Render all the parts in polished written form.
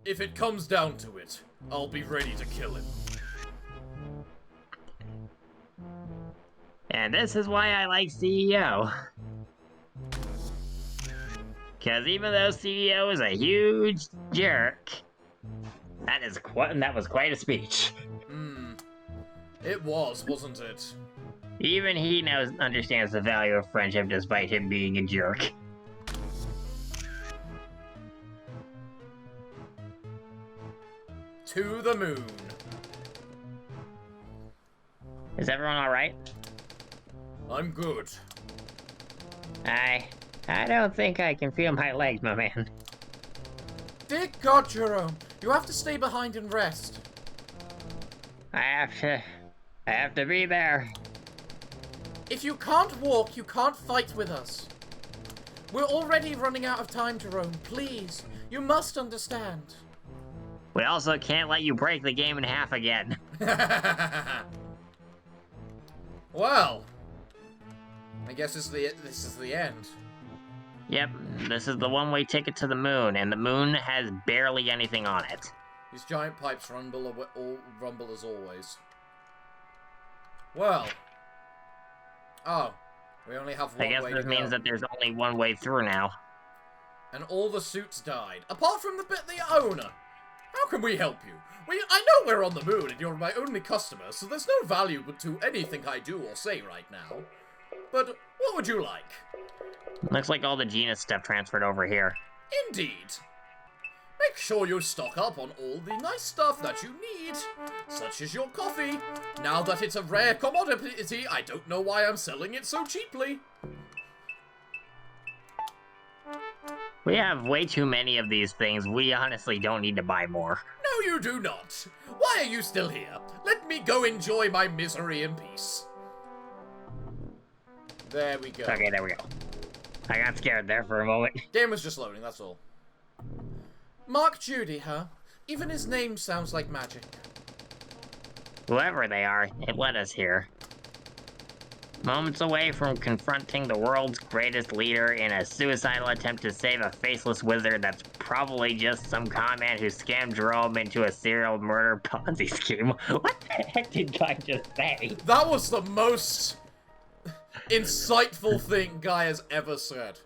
if it comes down to it, I'll be ready to kill him. And this is why I like CEO. Because even though CEO is a huge jerk, that was quite a speech. It was, wasn't it? Even he understands the value of friendship despite him being a jerk. To the moon. Is everyone alright? I'm good. I don't think I can feel my legs, my man. Dear God, Jerome, you have to stay behind and rest. I have to be there. If you can't walk, you can't fight with us. We're already running out of time, Jerome. Please, you must understand. We also can't let you break the game in half again. Well, I guess this is the end. Yep, this is the one-way ticket to the moon, and the moon has barely anything on it. These giant pipes rumble as always. Well. Oh, we only have one way to go. I guess this means that there's only one way through now. And all the suits died, apart from the owner. How can we help you? I know we're on the moon and you're my only customer, so there's no value to anything I do or say right now. But what would you like? Looks like all the genus stuff transferred over here. Indeed. Make sure you stock up on all the nice stuff that you need, such as your coffee. Now that it's a rare commodity, I don't know why I'm selling it so cheaply. We have way too many of these things. We honestly don't need to buy more. No, you do not. Why are you still here? Let me go enjoy my misery in peace. There we go. Okay, there we go. I got scared there for a moment. Game was just loading, that's all. Mark Judy, huh? Even his name sounds like magic. Whoever they are, it led us here. Moments away from confronting the world's greatest leader in a suicidal attempt to save a faceless wizard that's probably just some con man who scammed Jerome into a serial murder Ponzi scheme. What the heck did Guy just say? That was the most insightful thing Guy has ever said.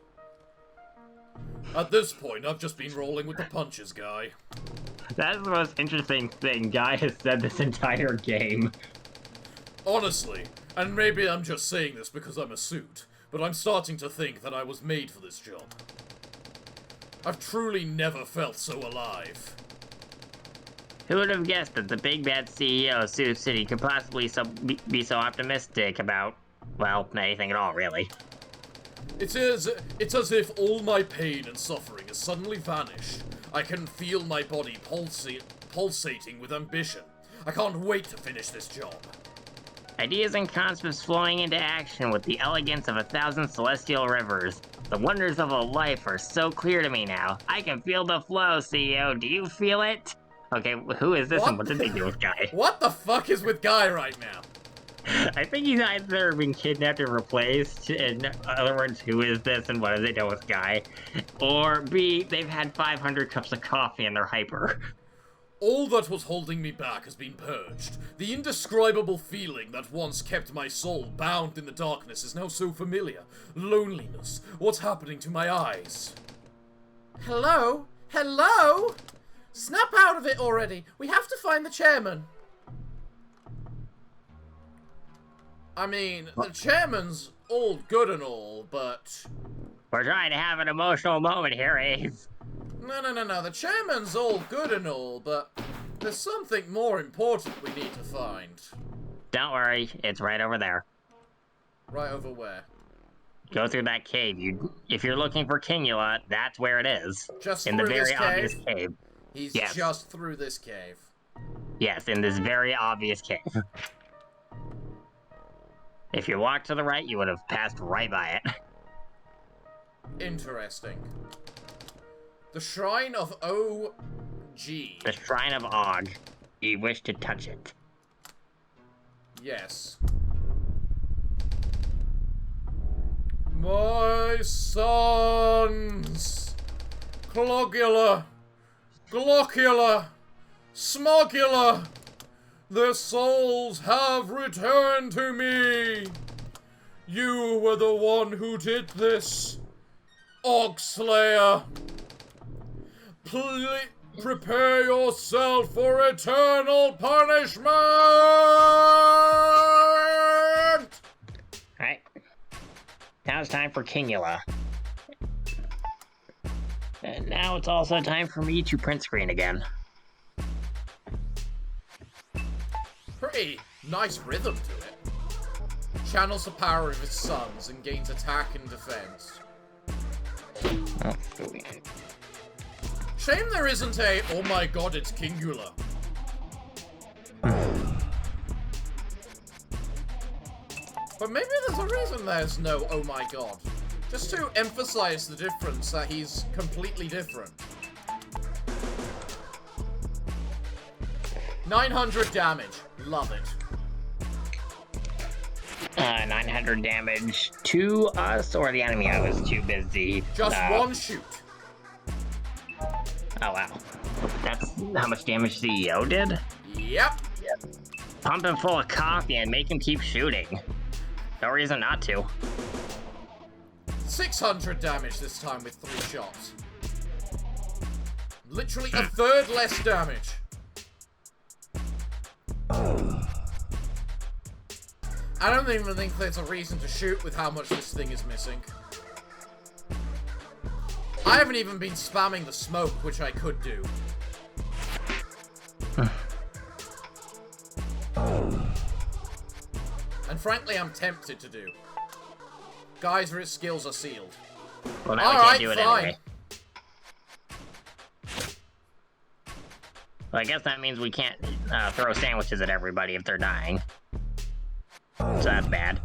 At this point, I've just been rolling with the punches, Guy. That's the most interesting thing Guy has said this entire game. Honestly, and maybe I'm just saying this because I'm a suit, but I'm starting to think that I was made for this job. I've truly never felt so alive. Who would have guessed that the big bad CEO of Sioux City could possibly be so optimistic about, well, anything at all, really? It's as if all my pain and suffering has suddenly vanished. I can feel my body pulsating with ambition. I can't wait to finish this job. Ideas and concepts flowing into action with the elegance of 1,000 celestial rivers. The wonders of a life are so clear to me now. I can feel the flow, CEO. Do you feel it? Okay, who is this and what did they do with Guy? What the fuck is with Guy right now? I think he's either been kidnapped or replaced. In other words, who is this and what does it do with Guy? Or B, they've had 500 cups of coffee and they're hyper. All that was holding me back has been purged. The indescribable feeling that once kept my soul bound in the darkness is now so familiar. Loneliness. What's happening to my eyes? Hello? Hello? Snap out of it already. We have to find the chairman. I mean, the chairman's all good and all, but... We're trying to have an emotional moment here, Eve. No. The chairman's all good and all, but there's something more important we need to find. Don't worry, it's right over there. Right over where? Go through that cave. If you're looking for Kingula, that's where it is. Just in through the very this cave? obvious cave. He's yes. just through this cave. Yes, in this very obvious cave. If you walked to the right, you would have passed right by it. Interesting. The Shrine of O.G. The Shrine of Og. You wish to touch it. Yes. My sons! Clogula! Glockula, Smogula, their souls have returned to me. You were the one who did this, Ogslayer. Prepare yourself for eternal punishment! Alright. Now it's time for Kingula. And now it's also time for me to print screen again. Pretty nice rhythm to it. Channels the power of his sons and gains attack and defense. Oh, Shame there isn't a, oh my god, it's Kingula. But maybe there's a reason there's no oh my god. Just to emphasize the difference that he's completely different. 900 damage. Love it. 900 damage to us or the enemy. I was too busy. Just one shoot. Oh, wow. That's how much damage CEO did? Yep. Pump him full of coffee and make him keep shooting. No reason not to. 600 damage this time with 3 shots. Literally a third less damage. I don't even think there's a reason to shoot with how much this thing is missing. I haven't even been spamming the smoke, which I could do. And frankly, I'm tempted to do. Geyser's skills are sealed. Well, now we can't do it anyway. Well, I guess that means we can't throw sandwiches at everybody if they're dying. So that's bad.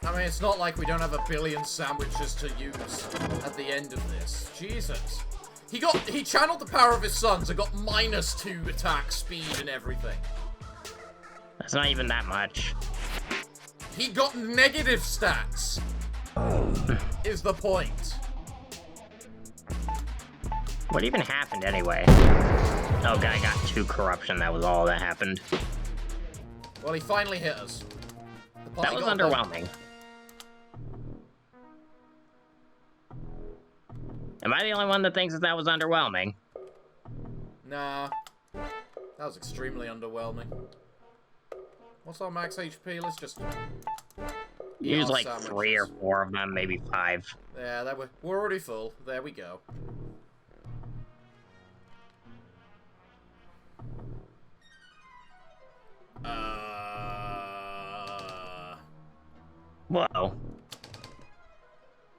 I mean, it's not like we don't have a billion sandwiches to use at the end of this. Jesus. He channeled the power of his sons and got -2 attack speed and everything. That's not even that much. He got negative stats. Is the point. What even happened anyway? Oh, guy got 2 corruption, that was all that happened. Well, he finally hit us. That was underwhelming. Am I the only one that thinks that was underwhelming? Nah. That was extremely underwhelming. What's our max HP? Let's just... Use like sandwiches. 3 or 4 of them, maybe 5. Yeah, we're already full. There we go. Whoa.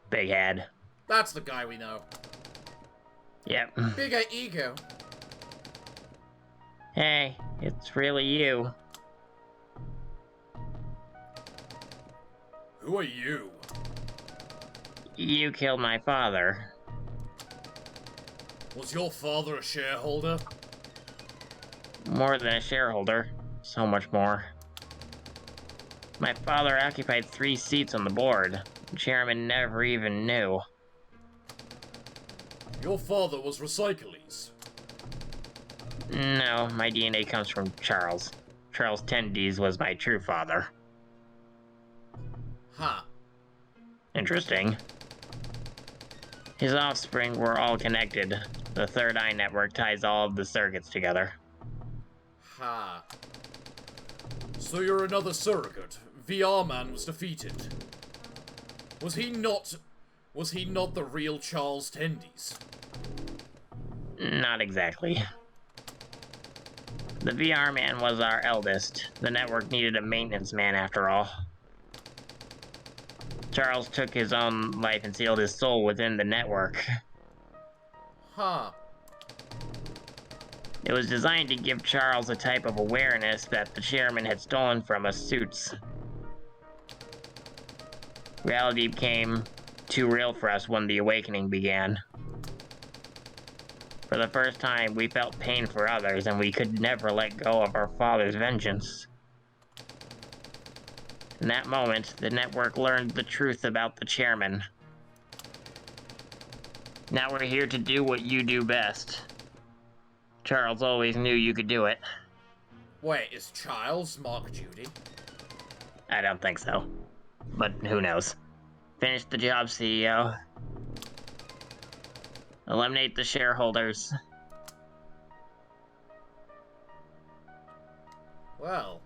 Big head. That's the guy we know. Yep. Bigger ego. Hey, it's really you. Who are you? You killed my father. Was your father a shareholder? More than a shareholder. So much more. My father occupied 3 seats on the board. The chairman never even knew. Your father was Recycles. No, my DNA comes from Charles. Charles Tendies was my true father. Huh. Interesting. His offspring were all connected. The Third Eye Network ties all of the circuits together. Ha. So you're another surrogate. VR Man was defeated. Was he not the real Charles Tendies? Not exactly. The VR Man was our eldest. The network needed a maintenance man after all. Charles took his own life and sealed his soul within the network. Huh. It was designed to give Charles a type of awareness that the chairman had stolen from us suits. Reality became too real for us when the awakening began. For the first time, we felt pain for others, and we could never let go of our father's vengeance. In that moment, the network learned the truth about the chairman. Now we're here to do what you do best. Charles always knew you could do it. Wait, is Charles Mark Judy? I don't think so. But who knows? Finish the job, CEO. Eliminate the shareholders. Well,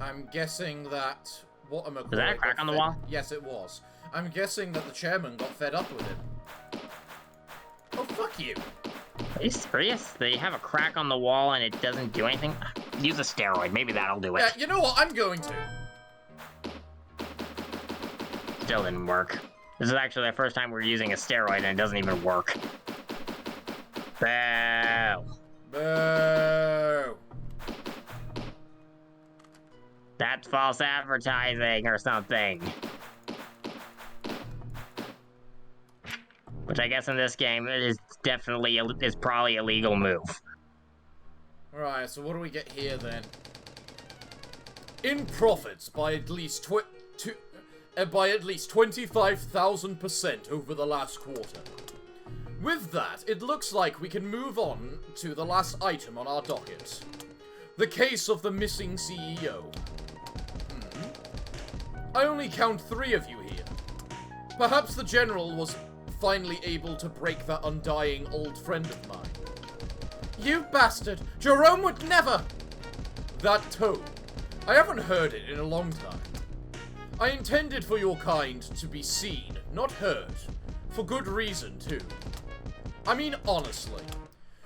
I'm guessing that... Was that a crack on the wall? Yes, it was. I'm guessing that the chairman got fed up with him. Oh, fuck you. Are you serious? They have a crack on the wall and it doesn't do anything? Use a steroid. Maybe that'll do it. Yeah, you know what? I'm going to. Still didn't work. This is actually the first time we're using a steroid and it doesn't even work. Boo! Boo! That's false advertising or something. Which I guess in this game it is definitely is probably a legal move. Right, so what do we get here then? In profits by at least 25,000% over the last quarter. With that, it looks like we can move on to the last item on our docket. The case of the missing CEO. I only count 3 of you here. Perhaps the general was finally able to break that undying old friend of mine. You bastard! Jerome would never! That tone. I haven't heard it in a long time. I intended for your kind to be seen, not heard. For good reason, too. I mean, honestly.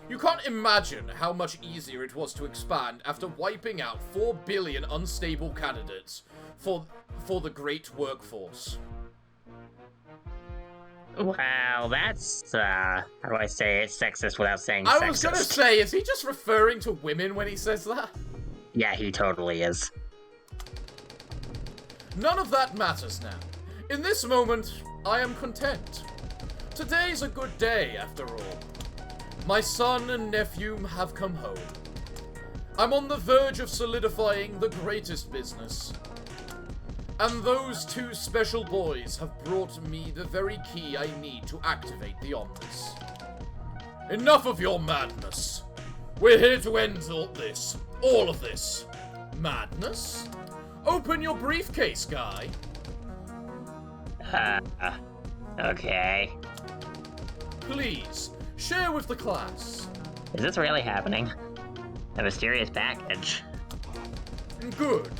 You can't imagine how much easier it was to expand after wiping out 4 billion unstable candidates for the great workforce. Well, that's, how do I say it? Sexist without saying sexist. I was gonna say, is he just referring to women when he says that? Yeah, he totally is. None of that matters now. In this moment, I am content. Today's a good day, after all. My son and nephew have come home. I'm on the verge of solidifying the greatest business. And those 2 special boys have brought me the very key I need to activate the Omnis. Enough of your madness. We're here to end all this. All of this. Madness? Open your briefcase, guy. Okay. Please, share with the class. Is this really happening? A mysterious package. Good.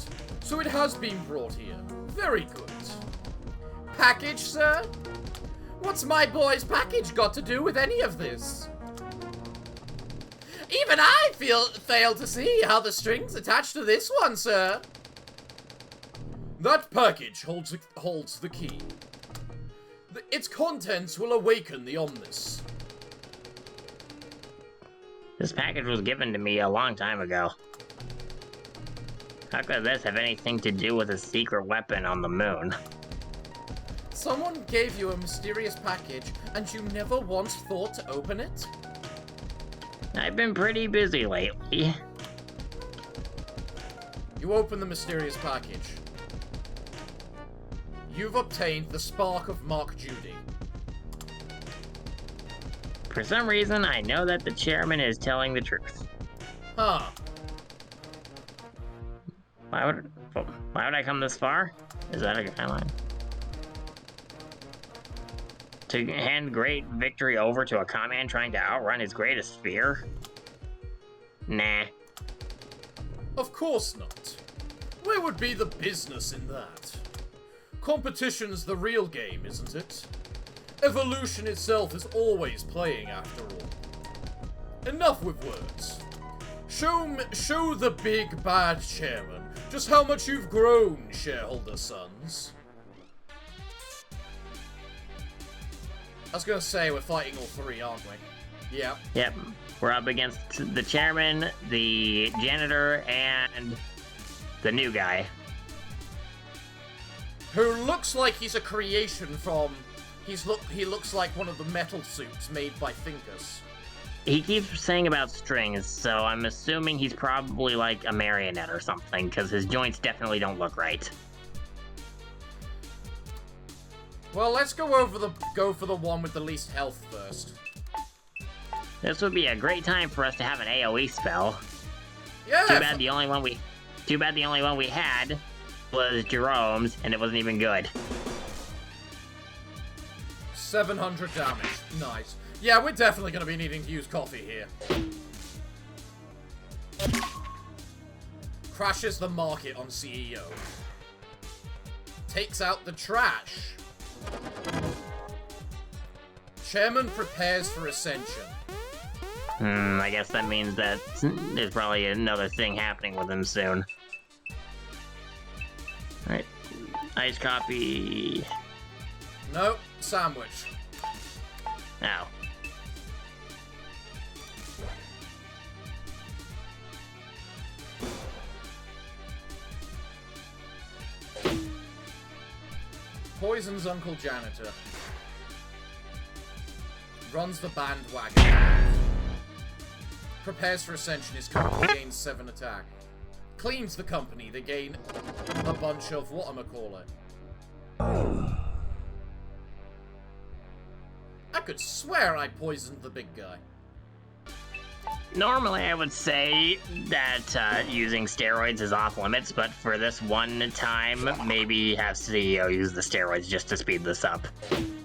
So it has been brought here. Very good. Package, sir? What's my boy's package got to do with any of this? Even I fail to see how the strings attached to this one, sir. That package holds the key. Its contents will awaken the Omnis. This package was given to me a long time ago. How could this have anything to do with a secret weapon on the moon? Someone gave you a mysterious package, and you never once thought to open it? I've been pretty busy lately. You open the mysterious package. You've obtained the spark of Mark Judy. For some reason, I know that the chairman is telling the truth. Huh. Why would I come this far? Is that a guideline? To hand great victory over to a con man trying to outrun his greatest fear? Nah. Of course not. Where would be the business in that? Competition's the real game, isn't it? Evolution itself is always playing, after all. Enough with words. Show the big bad chairman just how much you've grown, shareholder sons. I was gonna say, we're fighting all 3, aren't we? Yeah. Yep. We're up against the chairman, the janitor, and the new guy. Who looks like he's a creation from... He looks like one of the metal suits made by Thinkers. He keeps saying about strings, so I'm assuming he's probably like a marionette or something, because his joints definitely don't look right. Well, let's go for the one with the least health first. This would be a great time for us to have an AoE spell. Yeah. Too bad the only one we had was Jerome's, and it wasn't even good. 700 damage. Nice. Yeah, we're definitely going to be needing to use coffee here. Crashes the market on CEO. Takes out the trash. Chairman prepares for ascension. I guess that means that there's probably another thing happening with him soon. Alright. Iced coffee. Nope. Sandwich. Ow. Poisons Uncle Janitor. Runs the bandwagon. Prepares for ascension. His company gains 7 attack. Cleans the company. They gain a bunch of whatchamacallit. I could swear I poisoned the big guy. Normally, I would say that using steroids is off limits, but for this one time, maybe have CEO use the steroids just to speed this up.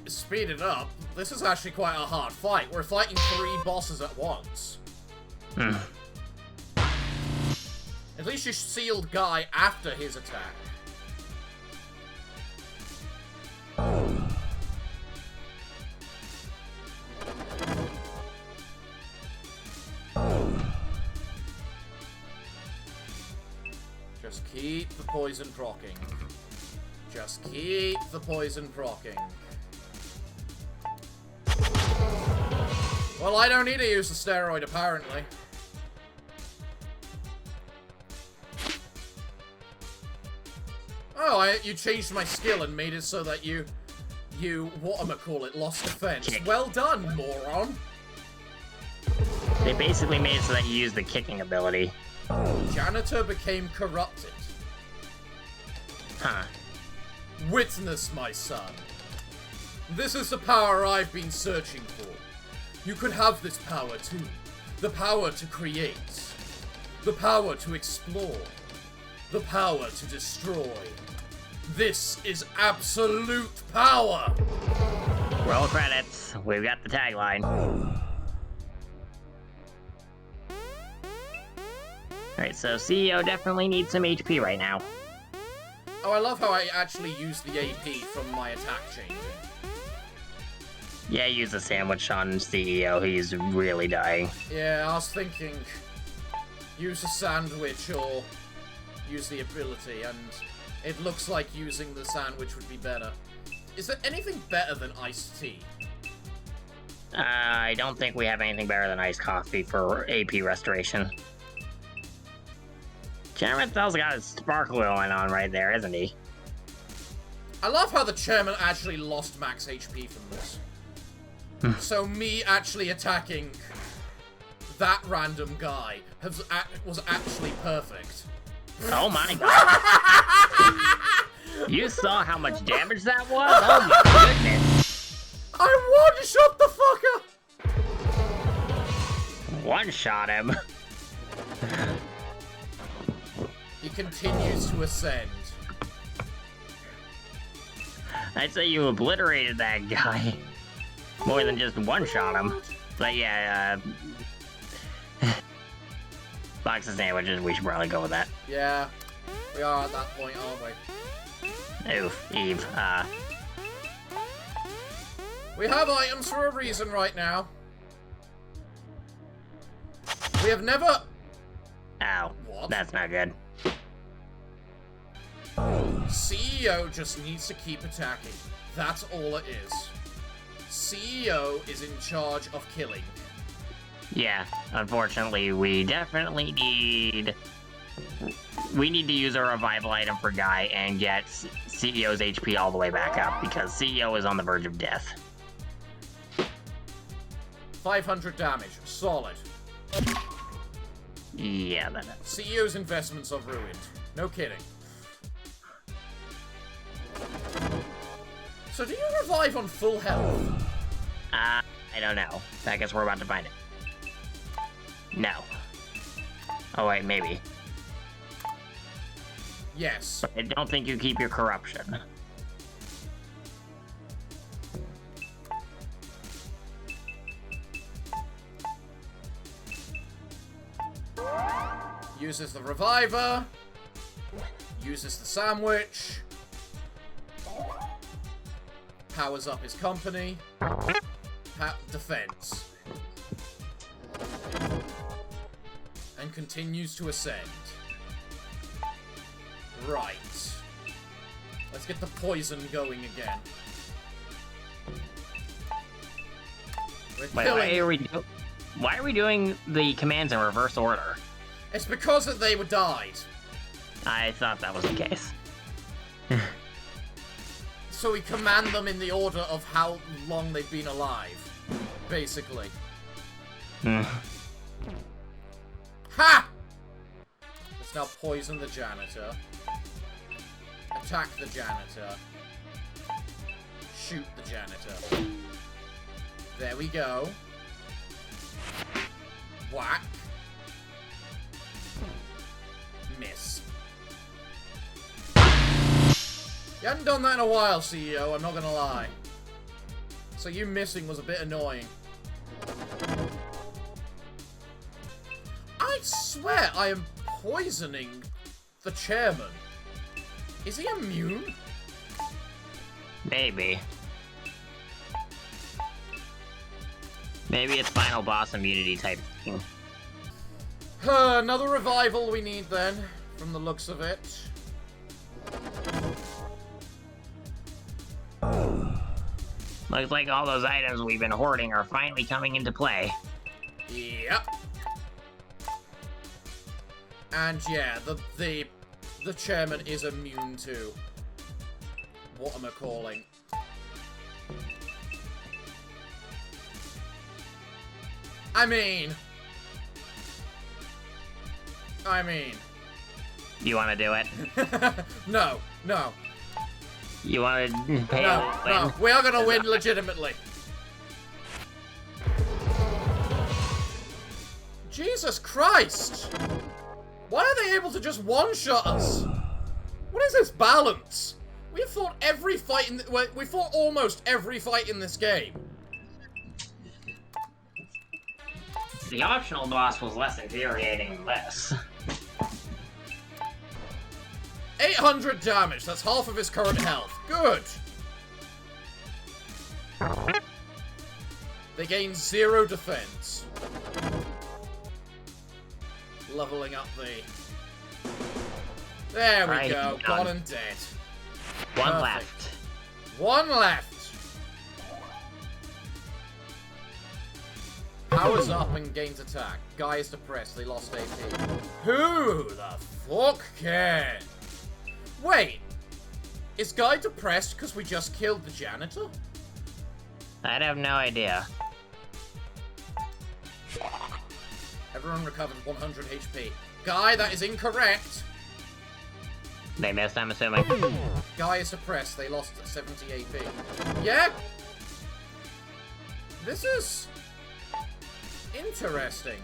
Speed it up? This is actually quite a hard fight. We're fighting 3 bosses at once. At least you sealed Guy after his attack. Just keep the poison proccing. Just keep the poison proccing. Well, I don't need to use the steroid, apparently. Oh, you changed my skill and made it so that you whatchamacallit, lost defense. Kick. Well done, moron. They basically made it so that you use the kicking ability. Janitor became corrupted. Huh. Witness, my son. This is the power I've been searching for. You could have this power too. The power to create. The power to explore. The power to destroy. This is absolute power! Roll credits. We've got the tagline. Alright, so CEO definitely needs some HP right now. Oh, I love how I actually used the AP from my attack changing. Yeah, use a sandwich on CEO. He's really dying. Yeah, I was thinking use a sandwich or use the ability, and it looks like using the sandwich would be better. Is there anything better than iced tea? I don't think we have anything better than iced coffee for AP restoration. Chairman's got his sparkle going on right there, isn't he? I love how the chairman actually lost max HP from this. So me actually attacking that random guy was actually perfect. Oh my god. You saw how much damage that was? Oh my goodness. I one-shot the fucker! One-shot him. He continues to ascend. I'd say you obliterated that guy. More than just one-shot him. But yeah, box of sandwiches, we should probably go with that. Yeah, we are at that point, aren't we? Oof, Eve, We have items for a reason right now. We have never... Ow. What? That's not good. CEO just needs to keep attacking. That's all it is. CEO is in charge of killing. Yeah, unfortunately, we definitely need... We need to use a revival item for Guy and get CEO's HP all the way back up, because CEO is on the verge of death. 500 damage. Solid. Yeah, that... CEO's investments are ruined. No kidding. So do you revive on full health? I don't know. I guess we're about to find it. No. Oh wait, maybe. Yes. But I don't think you keep your corruption. Uses the reviver. Uses the sandwich. Powers up his company. Defense. And continues to ascend. Right. Let's get the poison going again. Wait, why are we doing the commands in reverse order? It's because that they were died. I thought that was the case. So we command them in the order of how long they've been alive. Basically. Ha! Let's now poison the janitor. Attack the janitor. Shoot the janitor. There we go. Whack. Miss. You hadn't done that in a while, CEO, I'm not gonna lie. So you missing was a bit annoying. I swear I am poisoning the chairman. Is he immune? Maybe. Maybe it's final boss immunity type thing. Another revival we need then, from the looks of it. Looks like all those items we've been hoarding are finally coming into play. Yep. And yeah, the chairman is immune to what am I calling? I mean. You want to do it? No. You want to pay No. We are gonna win legitimately. Jesus Christ! Why are they able to just one-shot us? What is this balance? We fought every fight in we fought almost every fight in this game. The optional boss was less infuriating than this. 800 damage, that's half of his current health. Good! They gain 0 defense. Leveling up the... There we go, gone and dead. One left. One left! Powers up and gains attack. Guy is depressed, they lost AP. Who the fuck cares? Wait, is Guy depressed because we just killed the janitor? I'd have no idea. Everyone recovered 100 HP. Guy, that is incorrect. They missed, I'm assuming. Guy is depressed, they lost 70 AP. Yeah? This is... interesting.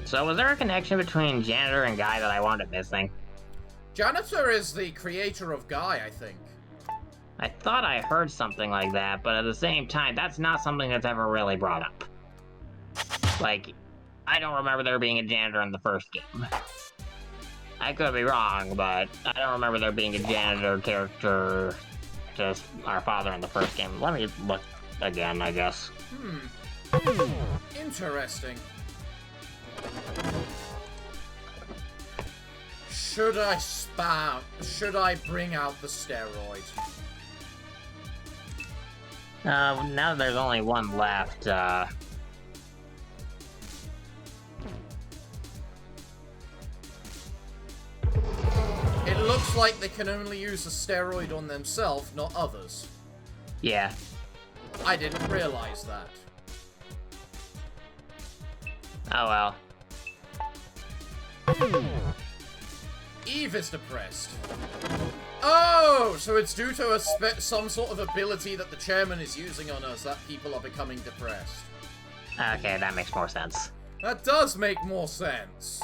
So was there a connection between Janitor and Guy that I wanted missing? Janitor is the creator of Guy, I think. I thought I heard something like that, but at the same time, that's not something that's ever really brought up. Like, I don't remember there being a janitor in the first game. I could be wrong, but I don't remember there being a janitor character, just our father in the first game. Let me look again, I guess. Interesting. Should I bring out the steroid? Now there's only one left, It looks like they can only use the steroid on themselves, not others. Yeah. I didn't realize that. Oh well. Eve is depressed. Oh, so it's due to some sort of ability that the chairman is using on us that people are becoming depressed. Okay, that makes more sense. That does make more sense.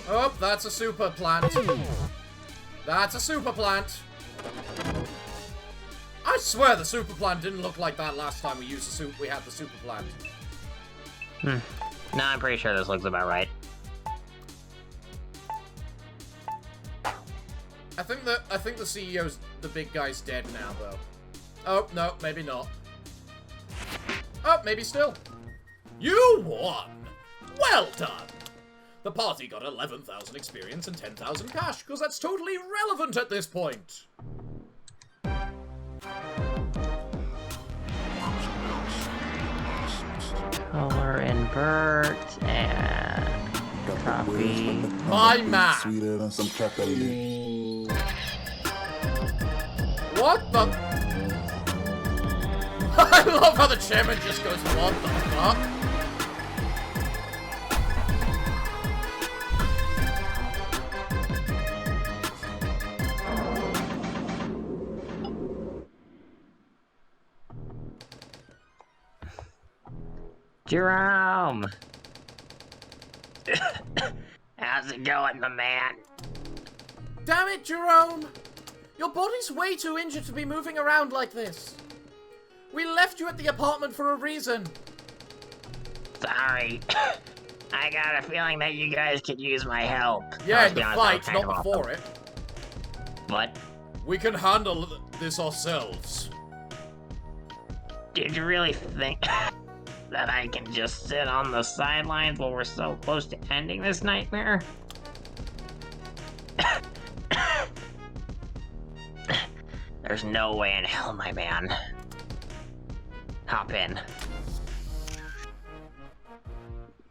Oh, that's a super plant. That's a super plant. I swear the super plant didn't look like that last time we had the super plant. No, I'm pretty sure this looks about right. I think the CEO's the big guy's dead now though. Oh, no, maybe not. Oh, maybe still. You won! Well done! The party got 11,000 experience and 10,000 cash, because that's totally irrelevant at this point. Color invert and copy. My man! What the? I love how the chairman just goes, what the fuck? Jerome! How's it going, my man? Damn it, Jerome! Your body's way too injured to be moving around like this. We left you at the apartment for a reason. Sorry. I got a feeling that you guys could use my help. Yeah, in the fight, not before it. What? We can handle this ourselves. Did you really think that I can just sit on the sidelines while we're so close to ending this nightmare? There's no way in hell, my man. Hop in.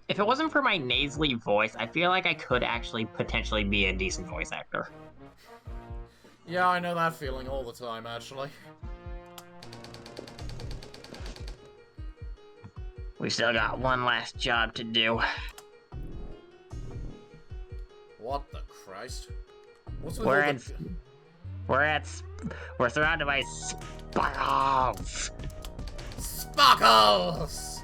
If it wasn't for my nasally voice, I feel like I could actually potentially be a decent voice actor. Yeah, I know that feeling all the time, actually. We still got one last job to do. What the Christ? What's with We're surrounded by sparkles. Sparkles!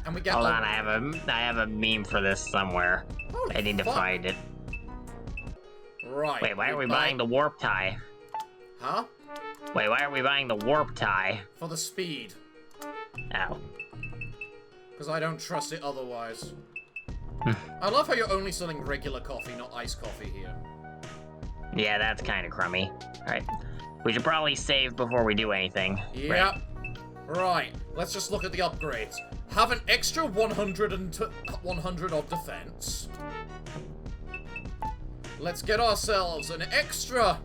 And we get. Hold on, I have a meme for this somewhere. Holy I need to fuck. find it. Right. Wait, why are we buying the warp tie? Huh? Wait, why are we buying the warp tie? For the speed. Oh. Because I don't trust it otherwise. I love how you're only selling regular coffee, not iced coffee here. Yeah, that's kind of crummy. Alright. We should probably save before we do anything. Yep. Right. Let's just look at the upgrades. Have an extra 100 of defense. Let's get ourselves an extra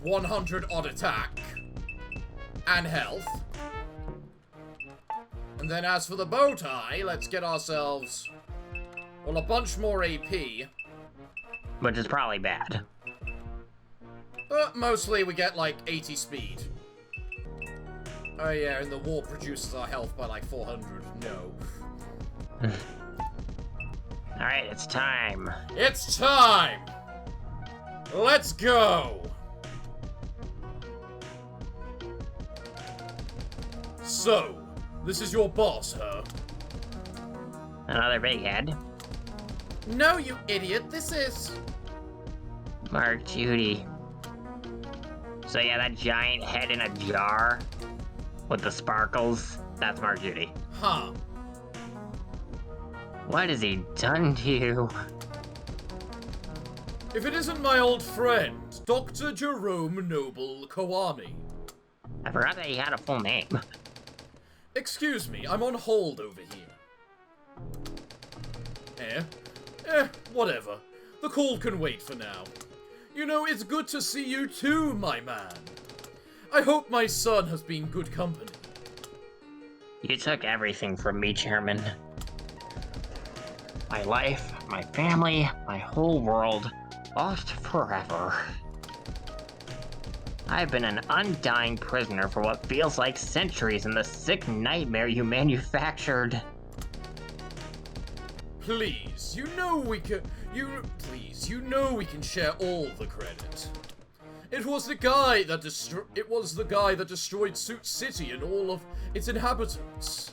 100 odd attack. And health. And then as for the bow tie, let's get ourselves, well, a bunch more AP. Which is probably bad. But mostly we get like 80 speed. Oh yeah, and the warp reduces our health by like 400. No. Alright, it's time. It's time! Let's go! So, this is your boss, huh? Another big head. No, you idiot, this is... Mark Judy. So yeah, that giant head in a jar with the sparkles, that's Mark Judy. Huh. What has he done to you? If it isn't my old friend, Dr. Jerome Noble Kawami. I forgot that he had a full name. Excuse me, I'm on hold over here. Whatever. The call can wait for now. You know, it's good to see you too, my man. I hope my son has been good company. You took everything from me, Chairman. My life, my family, my whole world, lost forever. I've been an undying prisoner for what feels like centuries in the sick nightmare you manufactured. Please, you know we can share all the credit. It was the guy that destroyed Suit City and all of its inhabitants.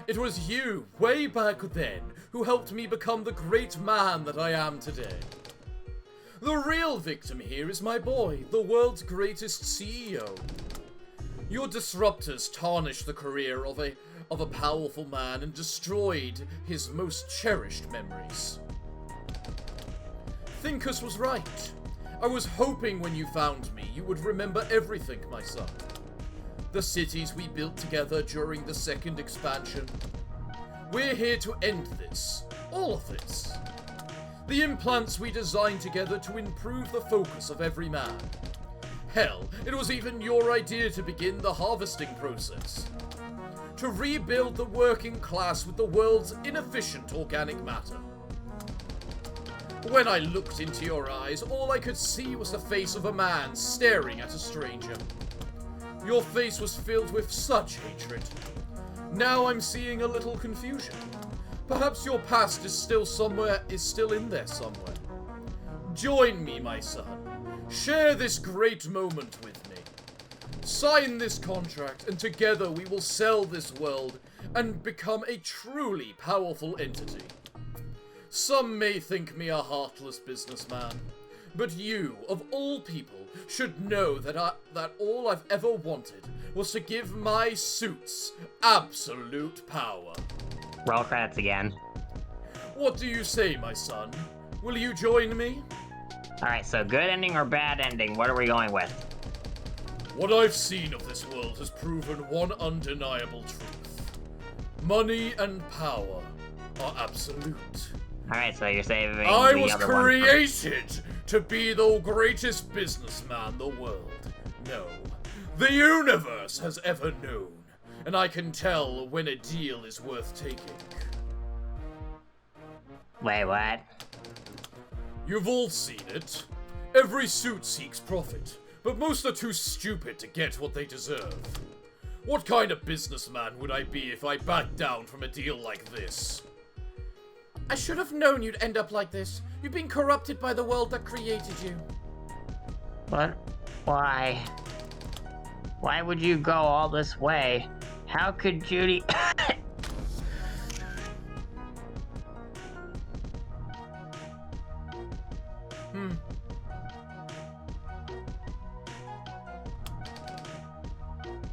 It was you, way back then, who helped me become the great man that I am today. The real victim here is my boy, the world's greatest CEO. Your disruptors tarnished the career of a powerful man and destroyed his most cherished memories. Thinkers was right. I was hoping when you found me, you would remember everything, my son. The cities we built together during the second expansion. We're here to end this. All of this. The implants we designed together to improve the focus of every man. Hell, it was even your idea to begin the harvesting process. To rebuild the working class with the world's inefficient organic matter. When I looked into your eyes, all I could see was the face of a man staring at a stranger. Your face was filled with such hatred. Now I'm seeing a little confusion. Perhaps your past is still in there somewhere. Join me, my son. Share this great moment with me. Sign this contract, and together we will sell this world and become a truly powerful entity. Some may think me a heartless businessman, but you, of all people, should know that all I've ever wanted was to give my suits absolute power. Roll credits again. What do you say, my son? Will you join me? Alright, so good ending or bad ending, what are we going with? What I've seen of this world has proven one undeniable truth. Money and power are absolute. Alright, so you're saving I the was other one created to be the greatest businessman the world, no, the universe has ever known. And I can tell when a deal is worth taking. Wait, what? You've all seen it. Every suit seeks profit, but most are too stupid to get what they deserve. What kind of businessman would I be if I backed down from a deal like this? I should have known you'd end up like this. You've been corrupted by the world that created you. What? Why? Why would you go all this way? How could Judy...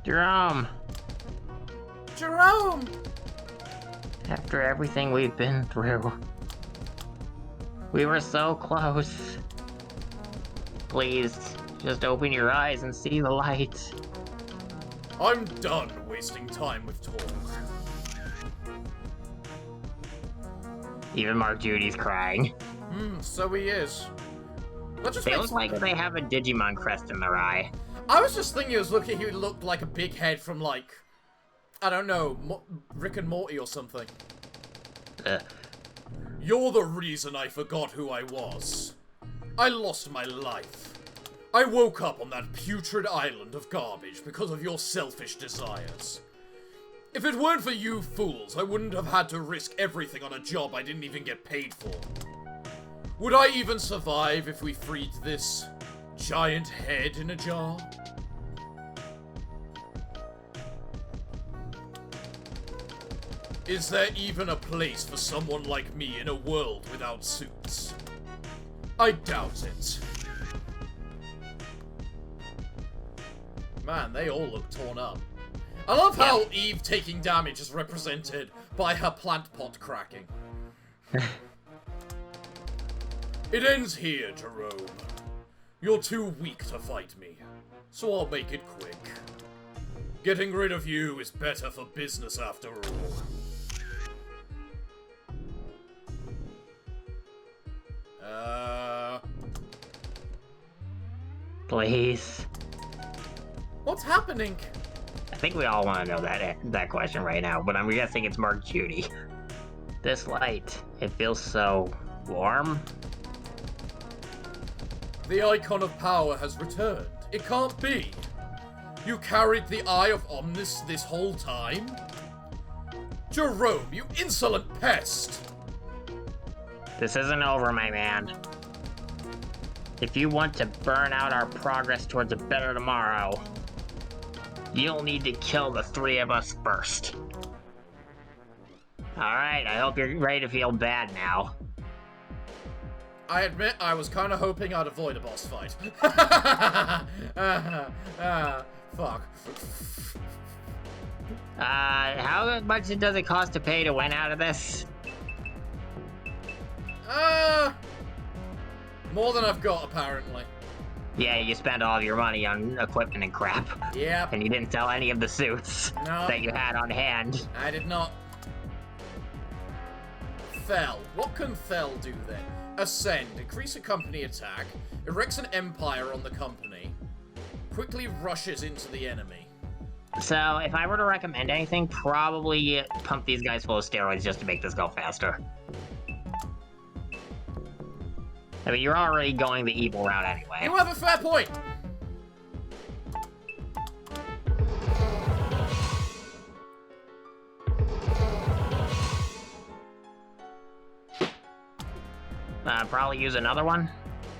Jerome! Jerome! After everything we've been through, we were so close. Please, just open your eyes and see the light. I'm done wasting time with talk. Even Mark Judy's crying. So he is. That just They makes... look like they have a Digimon crest in their eye. I was just thinking he looked like a big head from, like, I don't know, Rick and Morty or something. You're the reason I forgot who I was. I lost my life. I woke up on that putrid island of garbage because of your selfish desires. If it weren't for you fools, I wouldn't have had to risk everything on a job I didn't even get paid for. Would I even survive if we freed this giant head in a jar? Is there even a place for someone like me in a world without suits? I doubt it. Man, they all look torn up. I love how Eve taking damage is represented by her plant pot cracking. It ends here, Jerome. You're too weak to fight me, so I'll make it quick. Getting rid of you is better for business after all. Please. What's happening? I think we all want to know that question right now, but I'm guessing it's Mark Judy. This light, it feels so warm. The icon of power has returned. It can't be. You carried the Eye of Omnis this whole time? Jerome, you insolent pest! This isn't over, my man. If you want to burn out our progress towards a better tomorrow, you'll need to kill the 3 of us first. Alright, I hope you're ready to feel bad now. I admit I was kind of hoping I'd avoid a boss fight. Fuck. How much does it cost to pay to win out of this? More than I've got, apparently. Yeah, you spent all of your money on equipment and crap. Yep. And you didn't sell any of the suits that you had on hand. I did not. Thel. What can Thel do then? Ascend. Increase a company attack. Erects an empire on the company. Quickly rushes into the enemy. So, if I were to recommend anything, probably pump these guys full of steroids just to make this go faster. I mean, you're already going the evil route anyway. You have a fair point! Probably use another one?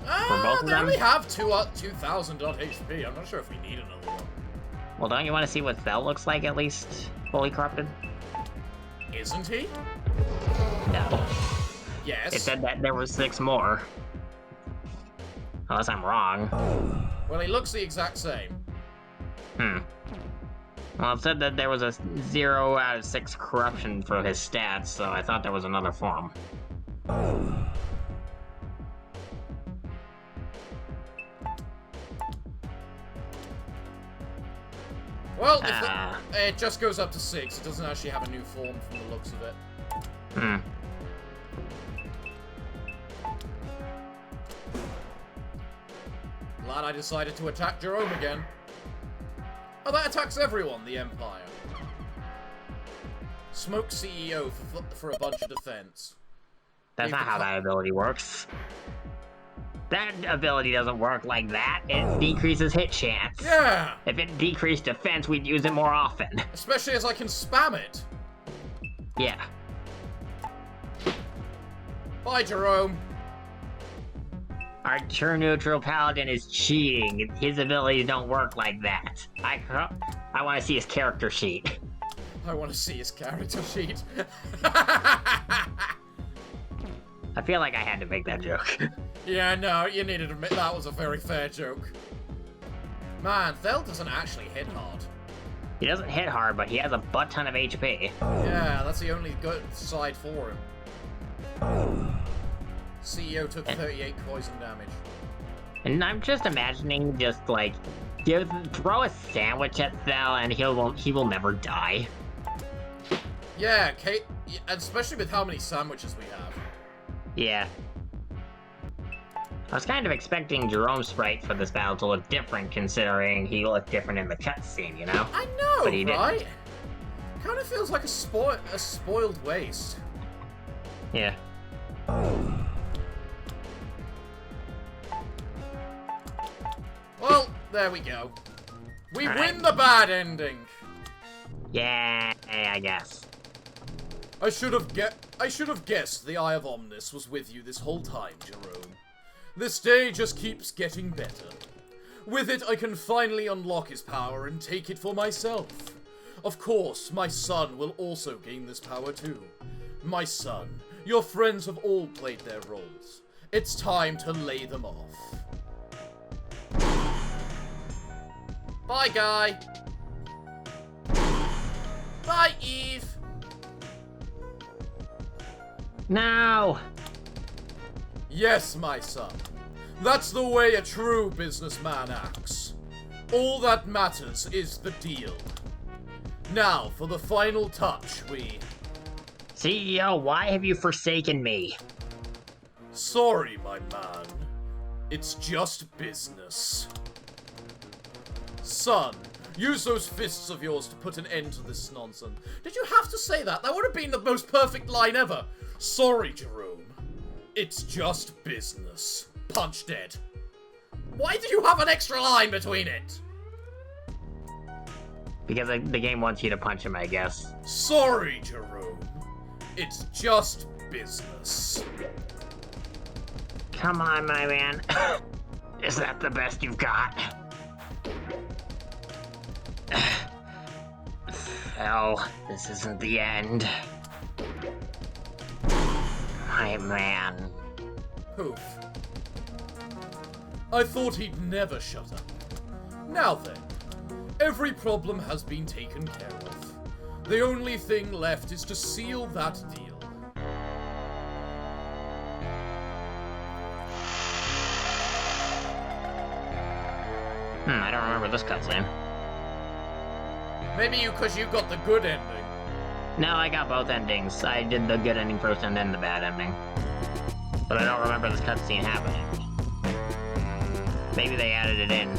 For both of they them? only have 2,000 odd HP. I'm not sure if we need another one. Well, don't you want to see what Thel looks like, at least? Fully corrupted? Isn't he? No. Yes. It said that there was 6 more. Unless I'm wrong. Well, he looks the exact same. Well, it said that there was a 0 out of 6 corruption for his stats, so I thought there was another form. Well, if it just goes up to 6. It doesn't actually have a new form from the looks of it. Glad I decided to attack Jerome again. Oh, that attacks everyone, the Empire. Smoke CEO for a bunch of defense. That's not how that ability works. That ability doesn't work like that. It decreases hit chance. Yeah! If it decreased defense, we'd use it more often. Especially as I can spam it. Yeah. Bye, Jerome. Our true neutral paladin is cheating. His abilities don't work like that. I want to see his character sheet. I want to see his character sheet. I feel like I had to make that joke. Yeah, no, you needed to admit that was a very fair joke. Man, Thel doesn't actually hit hard. He doesn't hit hard, but he has a butt ton of HP. Yeah, that's the only good side for him. CEO took 38 poison damage. And I'm just imagining just like throw a sandwich at Thel and he will never die. Yeah, Kate, especially with how many sandwiches we have. Yeah. I was kind of expecting Jerome's sprite for this battle to look different, considering he looked different in the cutscene, you know? I know, but he right? didn't. Kind of feels like a spoiled waste. Yeah. Well, there we go. We All win right. the bad ending. Yeah, I guess. I should have guessed the Eye of Omnis was with you this whole time, Jerome. This day just keeps getting better. With it, I can finally unlock his power and take it for myself. Of course, my son will also gain this power too. My son, your friends have all played their roles. It's time to lay them off. Bye, Guy. Bye, Eve. No! Yes, my son. That's the way a true businessman acts. All that matters is the deal. Now, for the final touch, CEO, why have you forsaken me? Sorry, my man. It's just business. Son, use those fists of yours to put an end to this nonsense. Did you have to say that? That would have been the most perfect line ever. Sorry, Jerome. It's just business. Punch dead. Why do you have an extra line between it? Because the game wants you to punch him, I guess. Sorry, Jerome. It's just business. Come on, my man. Is that the best you've got? Hell, this isn't the end. My man. Poof. I thought he'd never shut up. Now then, every problem has been taken care of. The only thing left is to seal that deal. I don't remember this cutscene. Maybe because you got the good ending. No, I got both endings. I did the good ending first and then the bad ending. But I don't remember this cutscene happening. Maybe they added it in.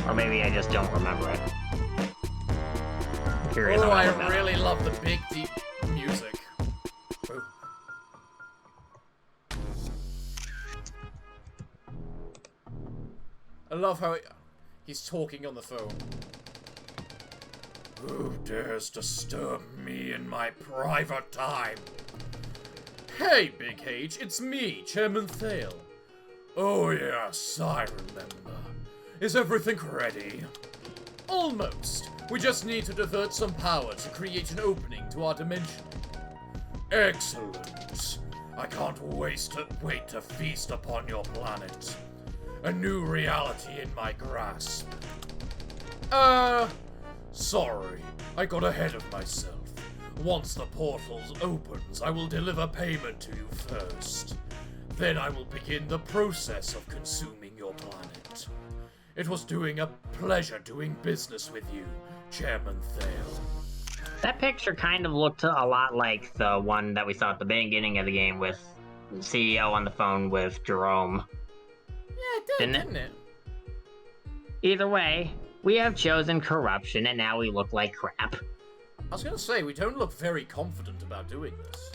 Or maybe I just don't remember it. I'm curious. Oh, I really love the big, deep music. Oh. I love how he's talking on the phone. Who dares disturb me in my private time? Hey, Big H, it's me, Chairman Thale. Oh yes, I remember. Is everything ready? Almost. We just need to divert some power to create an opening to our dimension. Excellent. I can't wait to feast upon your planet. A new reality in my grasp. Sorry. I got ahead of myself. Once the portals opens, I will deliver payment to you first. Then I will begin the process of consuming your planet. It was a pleasure doing business with you, Chairman Thale. That picture kind of looked a lot like the one that we saw at the beginning of the game with CEO on the phone with Jerome. Yeah, it did, didn't it? Either way, we have chosen corruption and now we look like crap. I was gonna say, we don't look very confident about doing this.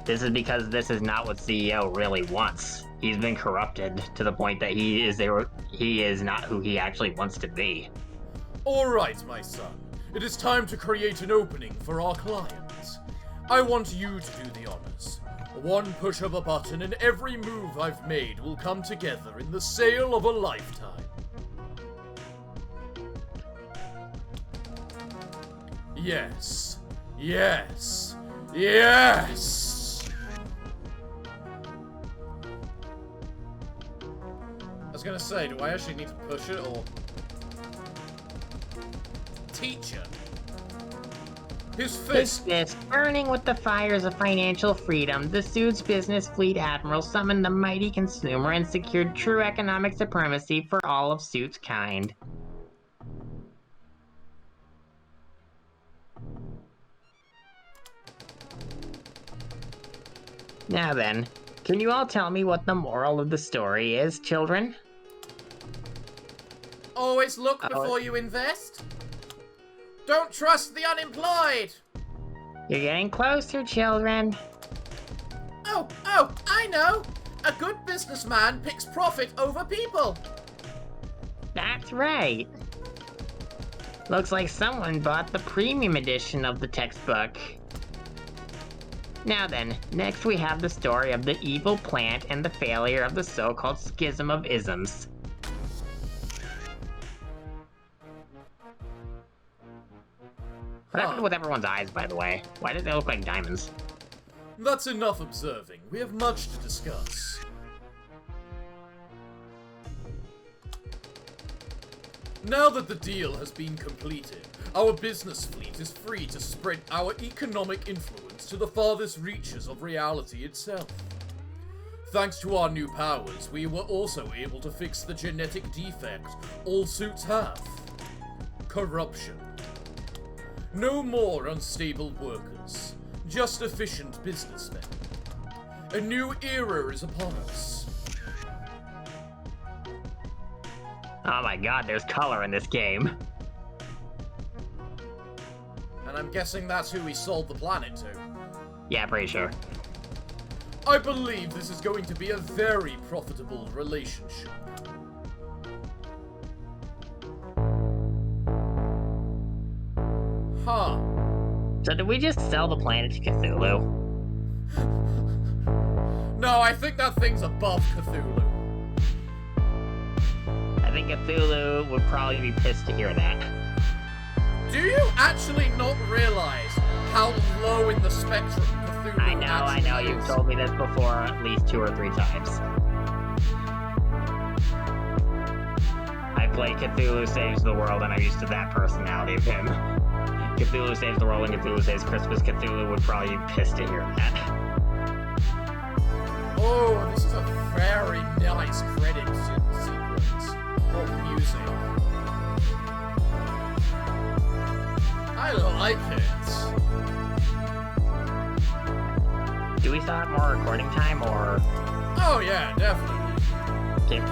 This is because this is not what CEO really wants. He's been corrupted to the point that he is not who he actually wants to be. Alright, my son. It is time to create an opening for our clients. I want you to do the honors. One push of a button and every move I've made will come together in the sale of a lifetime. Yes. Yes. Yes! I was gonna say, do I actually need to push it, or... Teacher. His fist. Burning with the fires of financial freedom, the Suit's business fleet admiral summoned the mighty consumer and secured true economic supremacy for all of Suit's kind. Now then, can you all tell me what the moral of the story is, children? Always look before you invest. Don't trust the unemployed. You're getting closer, children. Oh, I know. A good businessman picks profit over people. That's right. Looks like someone bought the premium edition of the textbook. Now then, next we have the story of the evil plant and the failure of the so-called schism of isms. What happened with everyone's eyes, by the way? Why did they look like diamonds? That's enough observing. We have much to discuss. Now that the deal has been completed, our business fleet is free to spread our economic influence to the farthest reaches of reality itself. Thanks to our new powers, we were also able to fix the genetic defect all suits have. Corruption. No more unstable workers, just efficient businessmen. A new era is upon us. Oh my god, there's color in this game. And I'm guessing that's who we sold the planet to. Yeah, pretty sure. I believe this is going to be a very profitable relationship. Huh. So did we just sell the planet to Cthulhu? No, I think that thing's above Cthulhu. I think Cthulhu would probably be pissed to hear that. Do you actually not realize how low in the spectrum Cthulhu I know, is? you've told me this before at least 2 or 3 times. I play Cthulhu Saves the World and I'm used to that personality of him. Cthulhu Saves the World and Cthulhu Saves Christmas. Cthulhu would probably be pissed to hear that. Oh, this is a very nice credit sequence. Oh, music. I like it. Do we still have more recording time, or...? Oh yeah, definitely. Okay.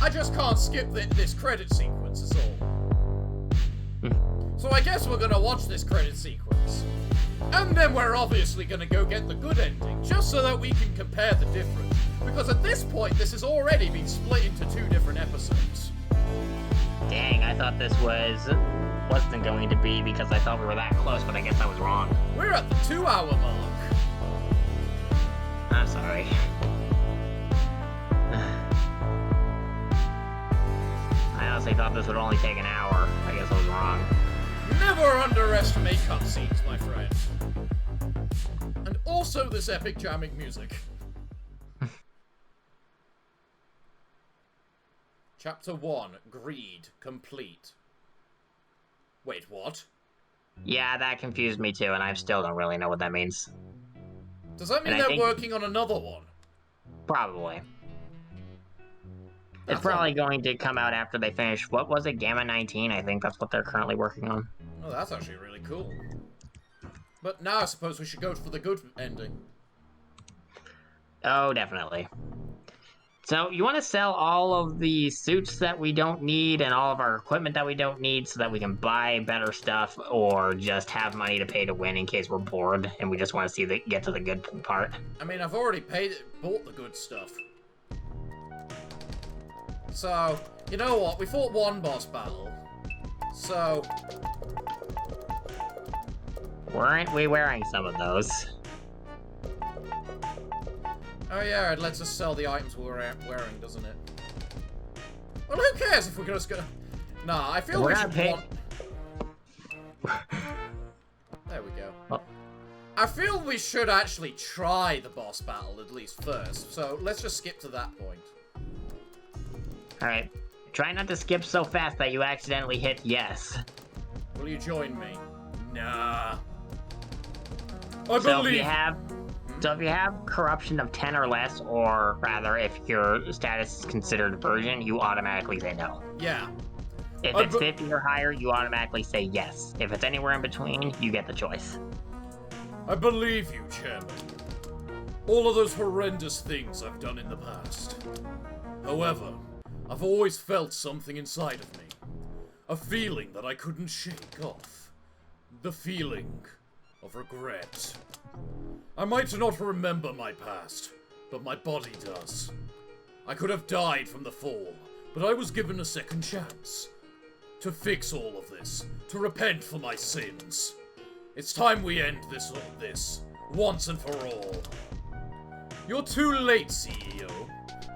I just can't skip this credit sequence, is all. So I guess we're gonna watch this credit sequence. And then we're obviously gonna go get the good ending, just so that we can compare the difference. Because at this point, this has already been split into 2 different episodes. Dang, I thought this wasn't going to be because I thought we were that close, but I guess I was wrong. We're at the 2-hour mark. I'm sorry. I honestly thought this would only take an hour. I guess I was wrong. Never underestimate cutscenes, my friend. And also this epic jamming music. Chapter 1, Greed, complete. Wait, what? Yeah, that confused me too, and I still don't really know what that means. Does that mean And I they're think- working on another one? Probably. It's That's probably going to come out after they finish, what was it, Gamma 19? I think that's what they're currently working on. Oh, that's actually really cool. But now I suppose we should go for the good ending. Oh, definitely. So, you want to sell all of the suits that we don't need and all of our equipment that we don't need so that we can buy better stuff, or just have money to pay to win in case we're bored and we just want to get to the good part? I mean, I've already bought the good stuff. So, you know what? We fought one boss battle. So... Weren't we wearing some of those? Oh yeah, it lets us sell the items we're wearing, doesn't it? Well, who cares if we're just gonna... Nah, I feel we should want... There we go. Oh. I feel we should actually try the boss battle at least first, so let's just skip to that point. Alright. Try not to skip so fast that you accidentally hit yes. Will you join me? Nah. So if you have corruption of 10 or less, or rather, if your status is considered virgin, you automatically say no. Yeah. If it's 50 or higher, you automatically say yes. If it's anywhere in between, you get the choice. I believe you, Chairman. All of those horrendous things I've done in the past. However, I've always felt something inside of me. A feeling that I couldn't shake off. The feeling of regret. I might not remember my past, but my body does. I could have died from the fall, but I was given a second chance. To fix all of this, to repent for my sins. It's time we end this once and for all. You're too late, CEO.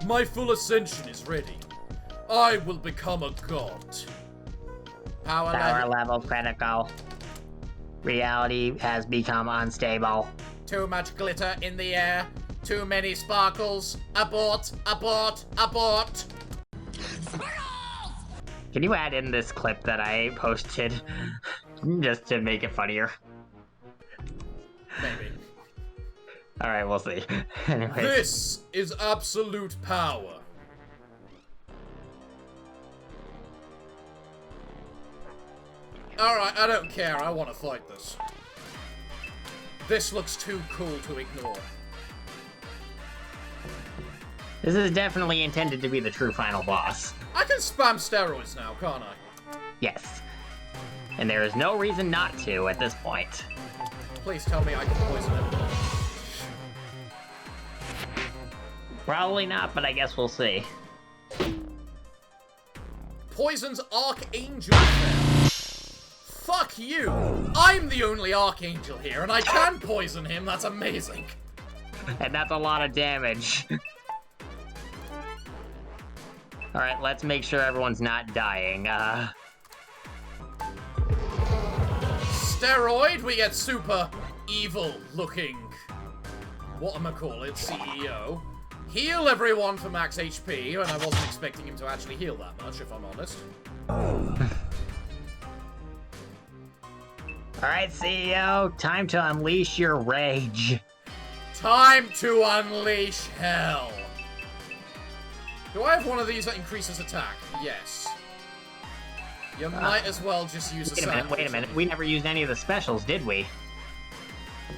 My full ascension is ready. I will become a god. Power level critical. Reality has become unstable. Too much glitter in the air. Too many sparkles. Abort, abort, abort. Can you add in this clip that I posted just to make it funnier? Maybe. Alright, we'll see. Anyways. This is absolute power. Alright, I don't care. I want to fight this. This looks too cool to ignore. This is definitely intended to be the true final boss. I can spam steroids now, can't I? Yes. And there is no reason not to at this point. Please tell me I can poison everyone. Probably not, but I guess we'll see. Poison's Archangel effect. fuck you! I'm the only Archangel here, and I can poison him, that's amazing. And that's a lot of damage. Alright, let's make sure everyone's not dying. Steroid, we get super evil looking. Whatchamacallit, CEO. Heal everyone for max HP, and I wasn't expecting him to actually heal that much, if I'm honest. Alright, CEO, time to unleash your rage. Time to unleash hell. Do I have one of these that increases attack? Yes. You might as well just use a sandwich. Wait a minute. We never used any of the specials, did we?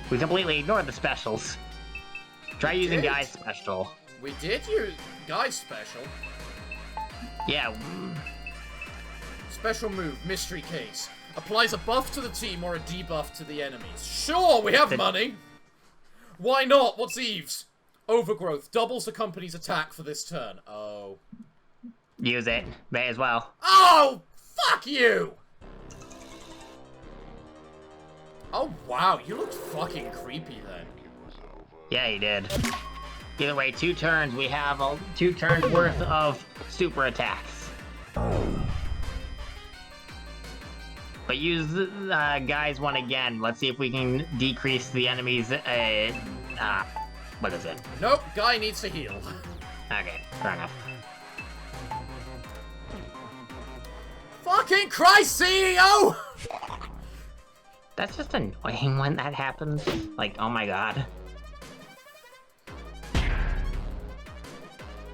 We completely ignored the specials. Try using Guy's special. We did use Guy's special. Yeah. Special move, mystery case. Applies a buff to the team or a debuff to the enemies. Sure, we have money. Why not? What's Eve's? Overgrowth. Doubles the company's attack for this turn. Oh. Use it. May as well. Oh! Fuck you! Oh, wow. You looked fucking creepy then. Yeah, he did. Either way, 2 turns. We have 2 turns worth of super attacks. But use Guy's one again. Let's see if we can decrease the enemy's, what is it? Nope, Guy needs to heal. Okay, fair enough. Fucking Christ, CEO! That's just annoying when that happens. Like, oh my god.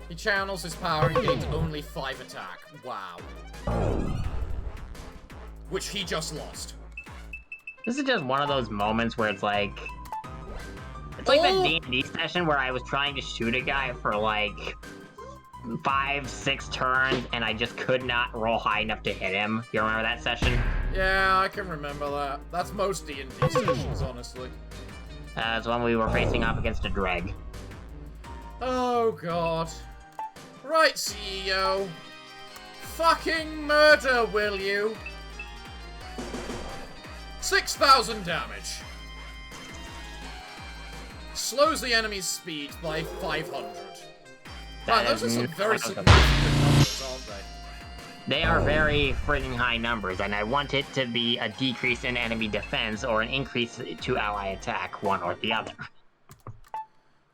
He channels his power and gains only 5 attack. Wow. Which he just lost. This is just one of those moments where it's like... It's like that D&D session where I was trying to shoot a guy for like 5-6 turns and I just could not roll high enough to hit him. You remember that session? Yeah, I can remember that. That's most D&D sessions, honestly. That's when we were facing off against a dreg. Oh god. Right, CEO. Fucking murder, will you? 6,000 damage. Slows the enemy's speed by 500. Wow, those are some very significant numbers, aren't they? They are very friggin' high numbers, and I want it to be a decrease in enemy defense or an increase to ally attack, one or the other.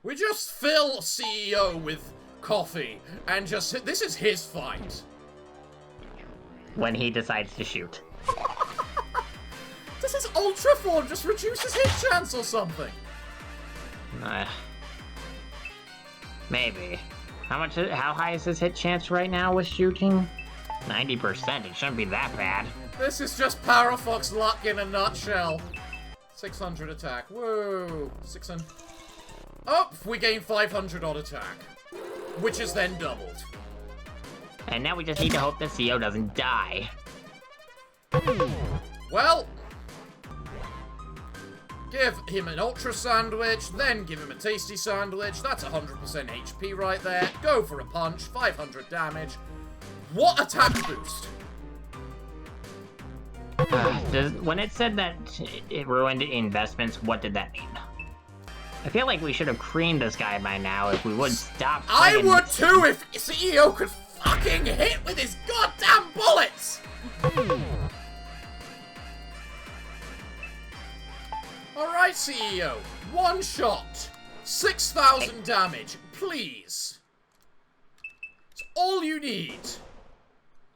We just fill CEO with coffee, and just... This is his fight. When he decides to shoot. This is Ultra Form, just reduces hit chance or something. Maybe. How high is his hit chance right now with shooting? 90%, it shouldn't be that bad. This is just Parafox luck in a nutshell. 600 attack, whoa. 600. Oh, we gain 500 on attack. Which is then doubled. And now we just need to hope that C.E.O. doesn't die. Well... Give him an Ultra Sandwich, then give him a Tasty Sandwich. That's 100% HP right there. Go for a punch, 500 damage. What attack boost? When it said that it ruined investments, what did that mean? I feel like we should have creamed this guy by now if we would stop. I would too if CEO could fucking hit with his goddamn bullets! Alright, CEO. One shot. 6,000 damage. Please. It's all you need.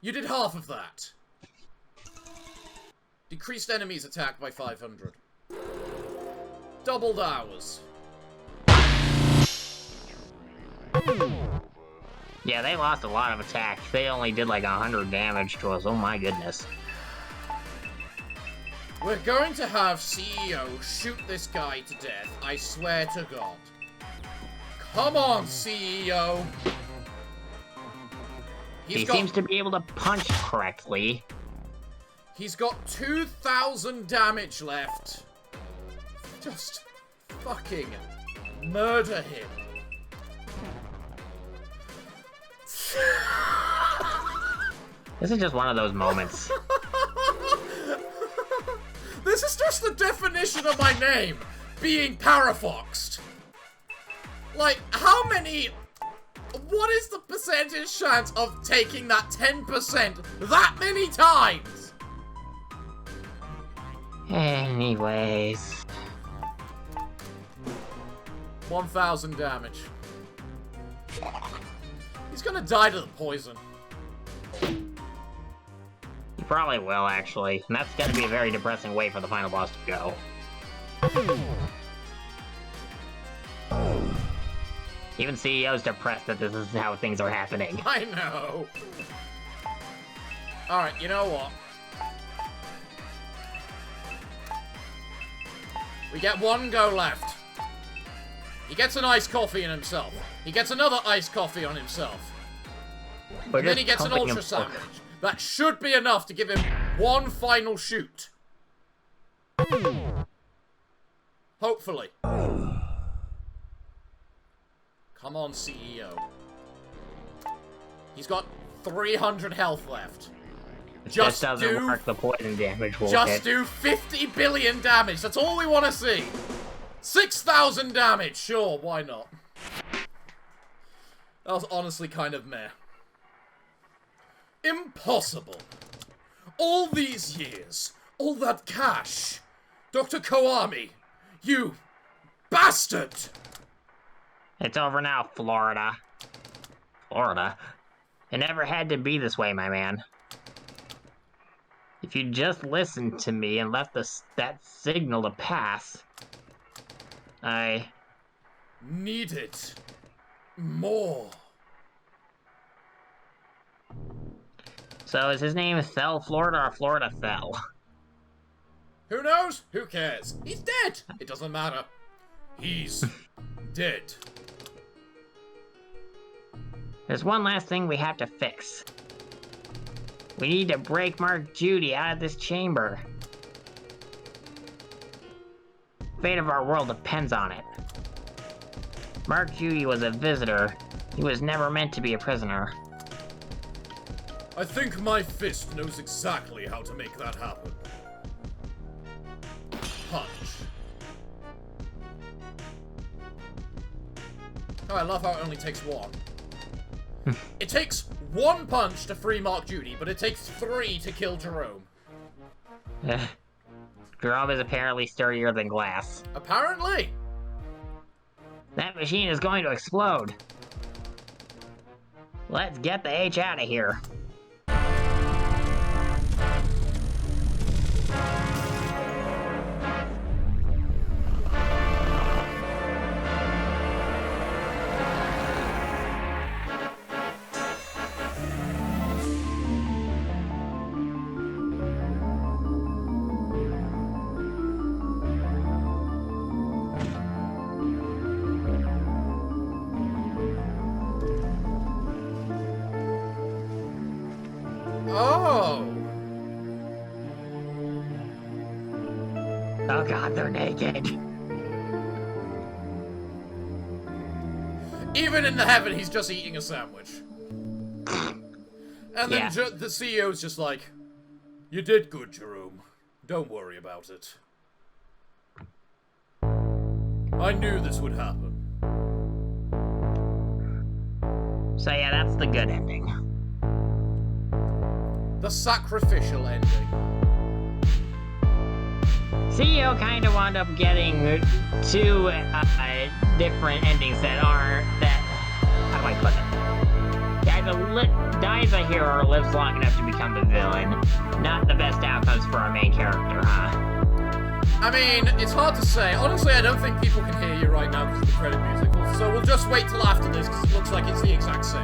You did half of that. Decreased enemies attack by 500. Doubled ours. Yeah, they lost a lot of attacks. They only did like 100 damage to us. Oh my goodness. We're going to have CEO shoot this guy to death, I swear to God. Come on, CEO! He seems to be able to punch correctly. He's got 2,000 damage left. Just fucking murder him. This is just one of those moments. just the definition of my name, being parafoxed. Like, how many... What is the percentage chance of taking that 10% that many times? Anyways. 1,000 damage. He's gonna die to the poison. He probably will, actually. And that's gonna be a very depressing way for the final boss to go. Even CEO's depressed that this is how things are happening. I know. Alright, you know what? We get one go left. He gets an iced coffee in himself. He gets another iced coffee on himself. And then he gets an ultra sandwich. That should be enough to give him one final shoot. Hopefully. Come on, CEO. He's got 300 health left. Just doesn't work, the poison damage will Just do 50 billion damage. That's all we want to see. 6,000 damage. Sure, why not? That was honestly kind of meh. Impossible. All these years. All that cash. Dr. Koami. You bastard. It's over now, Florida. Florida? It never had to be this way, my man. If you just listened to me and left that signal to pass, I... needed more. So is his name Fell Florida or Florida Fell? Who knows? Who cares? He's dead. It doesn't matter. He's dead. There's one last thing we have to fix. We need to break Mark Judy out of this chamber. The fate of our world depends on it. Mark Judy was a visitor. He was never meant to be a prisoner. I think my fist knows exactly how to make that happen. Punch. Oh, I love how it only takes one. It takes one punch to free Mark Judy, but it takes 3 to kill Jerome. Jerome is apparently sturdier than glass. Apparently. That machine is going to explode. Let's get the H out of here. Oh god, they're naked. Even in the heaven, he's just eating a sandwich. And then the CEO's just like, you did good, Jerome. Don't worry about it. I knew this would happen. So yeah, that's the good ending. The sacrificial ending. CEO kind of wound up getting 2 different endings that are, how do I put it? He either dies a hero or lives long enough to become the villain. Not the best outcomes for our main character, huh? I mean, it's hard to say. Honestly, I don't think people can hear you right now because of the credit music. So we'll just wait till after this because it looks like it's the exact same.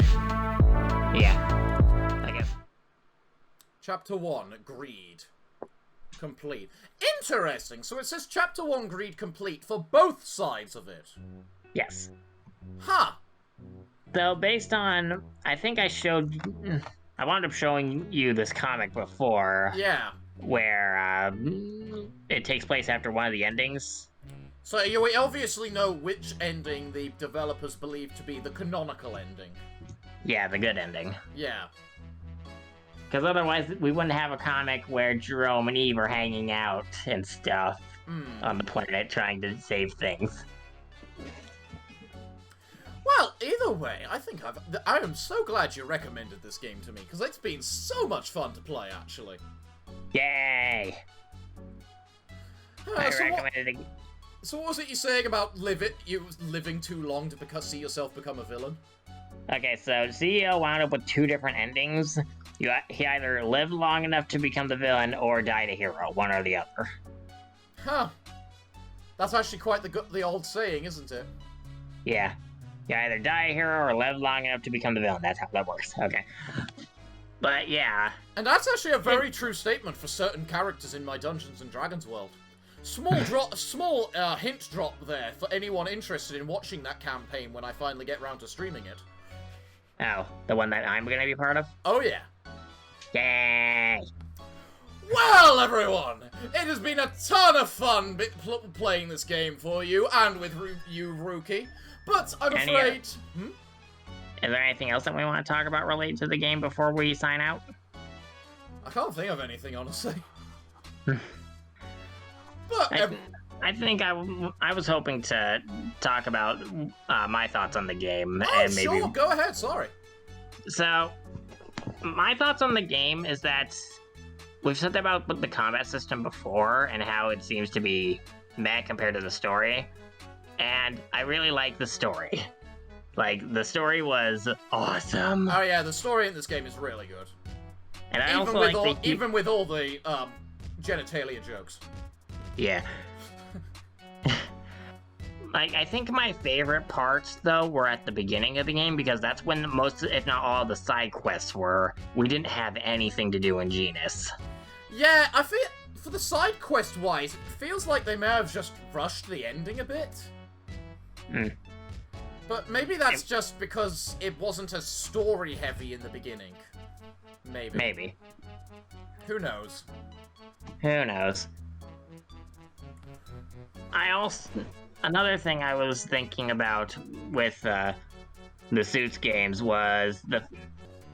Yeah, I guess. Chapter 1, Greed. Complete. Interesting. So it says Chapter 1, Greed complete for both sides of it. Yes. Huh. Though, based on... I think I wound up showing you this comic before. Yeah. Where, it takes place after one of the endings. So we obviously know which ending the developers believe to be the canonical ending. Yeah, the good ending. Yeah. Because otherwise, we wouldn't have a comic where Jerome and Eve are hanging out and stuff on the planet trying to save things. Well, either way, I am so glad you recommended this game to me, because it's been so much fun to play, actually. Yay! I recommended it. So what was it you saying about living too long to see yourself become a villain? Okay, so C.E.O. wound up with 2 different endings. He either lived long enough to become the villain or died a hero, one or the other. Huh. That's actually quite the old saying, isn't it? Yeah. You either die a hero or live long enough to become the villain. That's how that works. Okay. But yeah. And that's actually a very true statement for certain characters in my Dungeons & Dragons world. Small hint drop there for anyone interested in watching that campaign when I finally get round to streaming it. Oh, the one that I'm gonna be part of? Oh yeah. Yay! Well, everyone, it has been a ton of fun playing this game for you and with you, Rookie. But I'm afraid. Is there anything else that we want to talk about related to the game before we sign out? I can't think of anything, honestly. But I think I was hoping to talk about my thoughts on the game. Oh, and maybe... sure, go ahead, sorry. So, my thoughts on the game is that we've said about the combat system before and how it seems to be meh compared to the story. And I really like the story. Like, the story was awesome. Oh yeah, the story in this game is really good. And I also like even with all the genitalia jokes. Yeah. Like, I think my favorite parts, though, were at the beginning of the game, because that's when most, if not all, the side quests were. We didn't have anything to do in Genus. Yeah, I feel, for the side quest-wise, it feels like they may have just rushed the ending a bit. But maybe that's just because it wasn't as story-heavy in the beginning. Maybe. Who knows? Who knows? Another thing I was thinking about with the Suits games was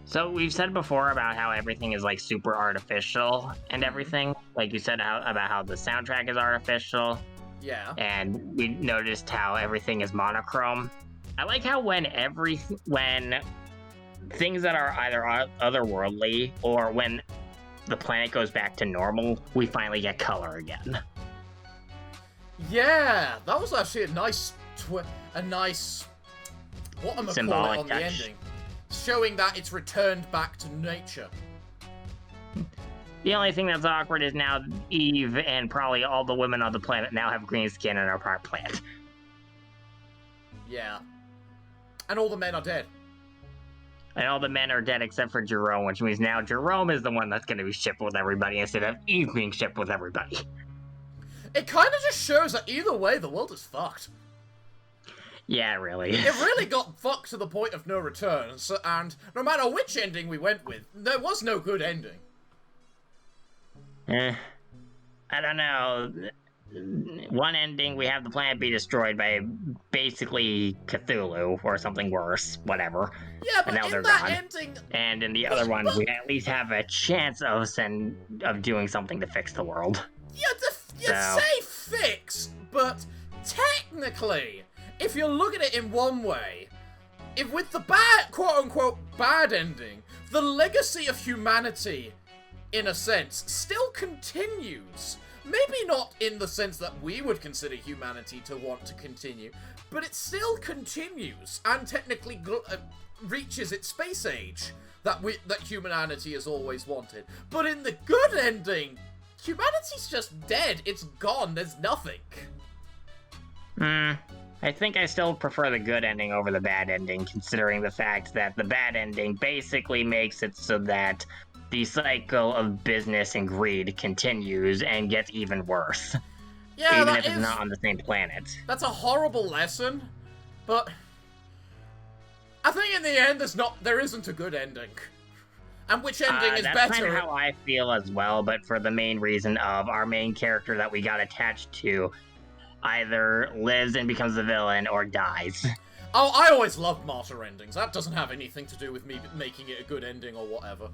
so we've said before about how everything is like super artificial and everything. Like you said about how the soundtrack is artificial. Yeah. And we noticed how everything is monochrome. I like how when things that are either otherworldly or when the planet goes back to normal, we finally get color again. Yeah, that was actually a nice symbolic on touch. The ending, showing that it's returned back to nature. The only thing that's awkward is now Eve and probably all the women on the planet now have green skin and are part plant. Yeah, and all the men are dead. And all the men are dead except for Jerome, which means now Jerome is the one that's going to be shipped with everybody instead of Eve being shipped with everybody. It kind of just shows that either way, the world is fucked. Yeah, really. It really got fucked to the point of no return, and no matter which ending we went with, there was no good ending. I don't know. One ending, we have the planet be destroyed by basically Cthulhu or something worse, whatever. Yeah, but and now in they're that gone. ending... And in the other one, we at least have a chance of doing something to fix the world. You say fix, but technically, if you look at it in one way, if with the bad, quote-unquote, bad ending, the legacy of humanity, in a sense, still continues. Maybe not in the sense that we would consider humanity to want to continue, but it still continues, and technically reaches its space age that humanity has always wanted. But in the good ending, humanity's just dead. It's gone. There's nothing. I think I still prefer the good ending over the bad ending, considering the fact that the bad ending basically makes it so that the cycle of business and greed continues and gets even worse. Yeah, even if it's not on the same planet. That's a horrible lesson, but I think in the end there isn't a good ending. And which ending is that's better? That's kind of how I feel as well, but for the main reason of our main character that we got attached to either lives and becomes the villain or dies. Oh, I always loved martyr endings. That doesn't have anything to do with me making it a good ending or whatever.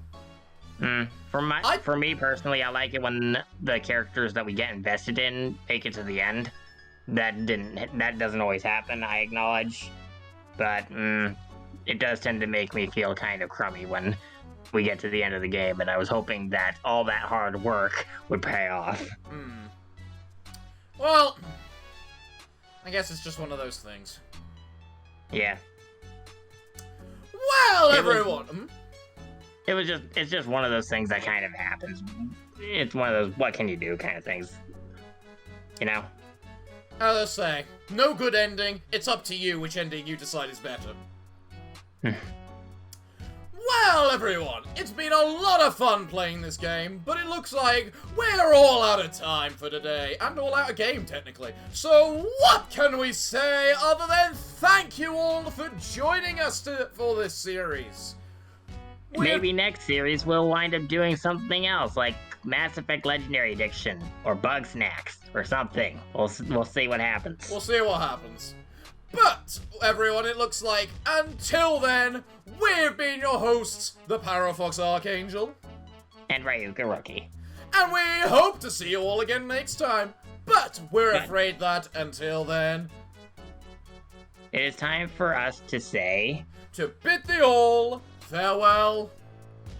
For me personally, I like it when the characters that we get invested in make it to the end. That doesn't always happen, I acknowledge. But, it does tend to make me feel kind of crummy when we get to the end of the game, and I was hoping that all that hard work would pay off. Well, I guess it's just one of those things. Yeah. Well, everyone! It's just one of those things that kind of happens. It's one of those what can you do kind of things. You know? As I say, no good ending. It's up to you which ending you decide is better. Well, everyone, it's been a lot of fun playing this game, but it looks like we're all out of time for today, and all out of game, technically. So what can we say other than thank you all for joining us for this series? Maybe next series we'll wind up doing something else, like Mass Effect Legendary Edition, or Bug Snacks, or something. We'll see what happens. We'll see what happens. But, everyone, it looks like, until then, we've been your hosts, the Parafox Archangel. And Ryuka Rookie. And we hope to see you all again next time. But we're afraid that, until then... it is time for us to say... to bid thee all farewell.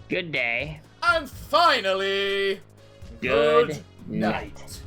Good day. And finally... Good night.